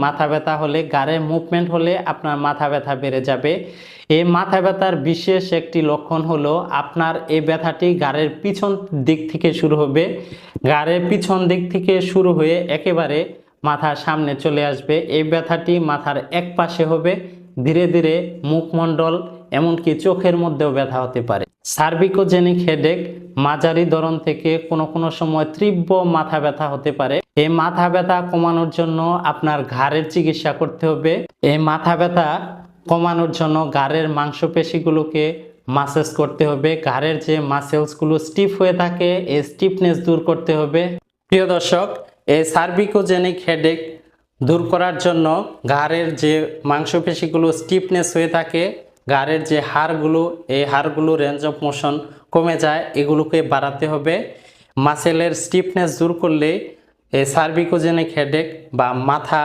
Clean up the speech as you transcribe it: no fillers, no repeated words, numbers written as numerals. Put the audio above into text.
মাথা ব্যথা হলে, গাড়ের মুভমেন্ট হলে আপনার মাথা ব্যথা বেড়ে যাবে। এই মাথা ব্যথার বিশেষ একটি লক্ষণ হলো আপনার এই ব্যথাটি গাড়ের পিছন দিক থেকে শুরু হবে। গাড়ের পিছন দিক থেকে শুরু হয়ে একেবারে মাথার সামনে চলে আসবে। এই ব্যথাটি মাথার এক পাশে হবে, ধীরে ধীরে মুখমণ্ডল এমনকি চোখের মধ্যেও ব্যথা হতে পারে। সার্ভিকোজেনিক হেডেক মাঝারি ধরন থেকে কোনো কোনো সময় তীব্র মাথা ব্যথা হতে পারে। এই মাথা ব্যথা কমানোর জন্য আপনার ঘাড়ের চিকিৎসা করতে হবে। এই মাথা ব্যথা কমানোর জন্য ঘাড়ের মাংসপেশিগুলোকে মাসাজ করতে হবে। ঘাড়ের যে মাসেলসগুলো স্টিফ হয়ে থাকে এই স্টিফনেস দূর করতে হবে। প্রিয় দর্শক, এই সার্ভিকোজেনিক হেডেক দূর করার জন্য ঘাড়ের যে মাংসপেশিগুলো স্টিফনেস হয়ে থাকে, ঘাড়ের যে হাড়গুলো, এই হাড়গুলো রেঞ্জ অফ মোশন কমে যায়, এগুলোকে বাড়াতে হবে। মাসেলের স্টিফনেস দূর করলে এই সার্ভিকোজেনিক হেডেক বা মাথা